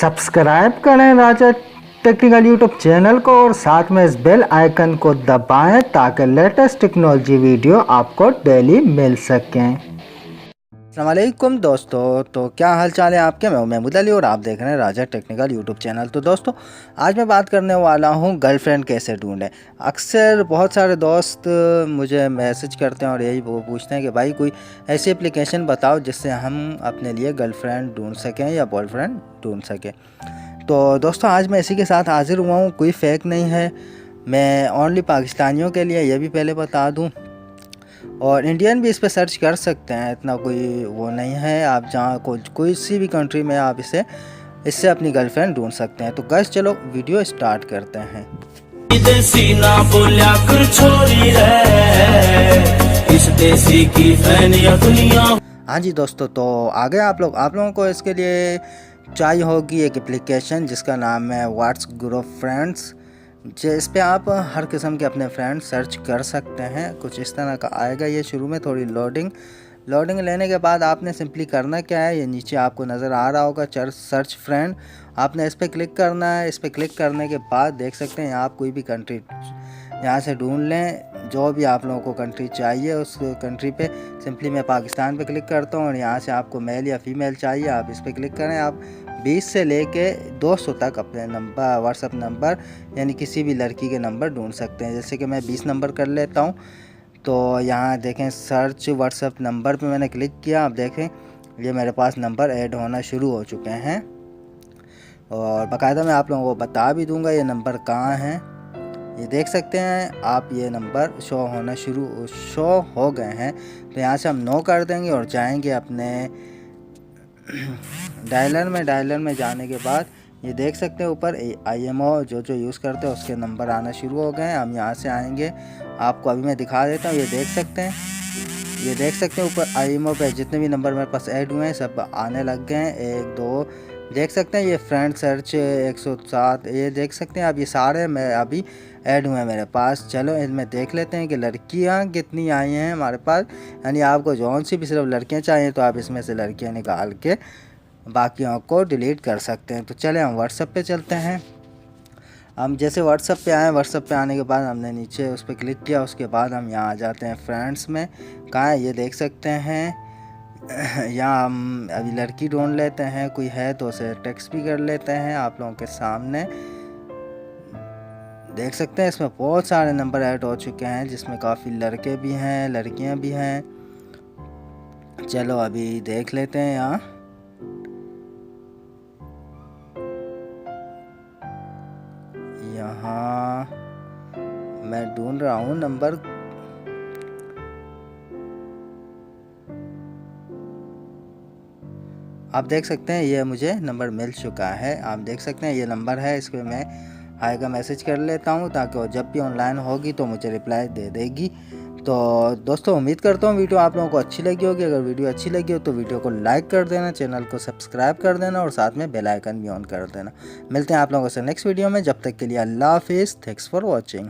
Subscribe करें राजा technical YouTube channel को और साथ में इस बेल आइकन को दबाएं ताकि लेटेस्ट टेक्नोलॉजी वीडियो आपको डेली मिल सकें। अस्सलामुअलैकुम दोस्तों, तो क्या हाल चाल है आपके। मैं हूं महमूद अली और आप देख रहे हैं राजा टेक्निकल यूट्यूब चैनल। तो दोस्तों, आज मैं बात करने वाला हूं गर्लफ्रेंड कैसे ढूंढें। अक्सर बहुत सारे दोस्त मुझे मैसेज करते हैं और यही वो पूछते हैं कि भाई कोई ऐसी एप्लीकेशन बताओ जिससे हम अपने लिए गर्लफ्रेंड ढूंढ सकें या बॉयफ्रेंड ढूंढ सकें। तो दोस्तों, आज मैं इसी के साथ हाजिर हुआ हूँ। कोई फेक नहीं है, मैं ओनली पाकिस्तानियों के लिए, यह भी पहले बता दूँ। और इंडियन भी इस पर सर्च कर सकते हैं, इतना कोई वो नहीं है। आप जहाँ कोई सी भी कंट्री में आप इससे अपनी गर्लफ्रेंड ढूंढ सकते हैं। तो गाइस चलो वीडियो स्टार्ट करते हैं। देसी ना बोलिया कर छोरी रे, इस देसी की फैन या दुनिया। हाँ जी दोस्तों, तो आगे आप लोगों को इसके लिए चाहिए होगी एक एप्लीकेशन जिसका नाम है व्हाट्स ग्रुप फ्रेंड्स। जिस पे आप हर किस्म के अपने फ्रेंड सर्च कर सकते हैं। कुछ इस तरह का आएगा ये। शुरू में थोड़ी लोडिंग लेने के बाद आपने सिंपली करना क्या है, ये नीचे आपको नज़र आ रहा होगा सर्च फ्रेंड। आपने इस पर क्लिक करना है। इस पर क्लिक करने के बाद देख सकते हैं आप कोई भी कंट्री यहाँ से ढूंढ लें, जो भी आप लोगों को कंट्री चाहिए उस कंट्री पे। सिंपली मैं पाकिस्तान पे क्लिक करता हूँ और यहाँ से आपको मेल या फीमेल चाहिए, आप इस पर क्लिक करें। आप 20 से लेके 200 तक अपने नंबर, व्हाट्सअप नंबर यानी किसी भी लड़की के नंबर ढूंढ सकते हैं। जैसे कि मैं 20 नंबर कर लेता हूँ। तो यहाँ देखें सर्च व्हाट्सअप नंबर पे मैंने क्लिक किया। आप देखें ये मेरे पास नंबर ऐड होना शुरू हो चुके हैं और बाकायदा मैं आप लोगों को बता भी दूँगा ये नंबर कहाँ हैं। ये देख सकते हैं आप, ये नंबर शो हो गए हैं। तो यहाँ से हम नो कर देंगे और जाएंगे अपने डायलर में जाने के बाद ये देख सकते हैं ऊपर IMO जो यूज़ करते हैं उसके नंबर आना शुरू हो गए हैं। हम यहाँ से आएंगे, आपको अभी मैं दिखा देता हूँ। ये देख सकते हैं ऊपर IMO पे जितने भी नंबर मेरे पास ऐड हुए हैं सब आने लग गए हैं। 1 2 देख सकते हैं, ये फ्रेंड सर्च 107, ये देख सकते हैं आप, ये सारे मैं अभी ऐड हुए हैं मेरे पास। चलो इनमें देख लेते हैं कि लड़कियां कितनी आई हैं हमारे पास। यानी आपको जौन सी भी सिर्फ लड़कियां चाहिए तो आप इसमें से लड़कियां निकाल के बाकियों को डिलीट कर सकते हैं। तो चले हम व्हाट्सएप पे चलते हैं। हम जैसे व्हाट्सएप पे आए, व्हाट्सएप पे आने के बाद हमने नीचे उस पर क्लिक किया। उसके बाद हम यहाँ आ जाते हैं फ्रेंड्स में। कहाँ है ये देख सकते हैं। यहाँ हम अभी लड़की ढूंढ लेते हैं, कोई है तो उसे टेक्स्ट भी कर लेते हैं आप लोगों के सामने। देख सकते हैं इसमें बहुत सारे नंबर ऐड हो चुके हैं जिसमें काफ़ी लड़के भी हैं लड़कियां भी हैं। चलो अभी देख लेते हैं। यहाँ मैं ढूंढ रहा हूँ नंबर। आप देख सकते हैं ये मुझे नंबर मिल चुका है। आप देख सकते हैं ये नंबर है, इस पर मैं हाय का मैसेज कर लेता हूँ ताकि वो जब भी ऑनलाइन होगी तो मुझे रिप्लाई दे देगी। तो दोस्तों, उम्मीद करता हूँ वीडियो आप लोगों को अच्छी लगी होगी। अगर वीडियो अच्छी लगी हो तो वीडियो को लाइक कर देना, चैनल को सब्सक्राइब कर देना और साथ में बेल आइकन भी ऑन कर देना। मिलते हैं आप लोगों से नेक्स्ट वीडियो में, जब तक के लिए अल्लाह हाफिज़। Thanks for watching.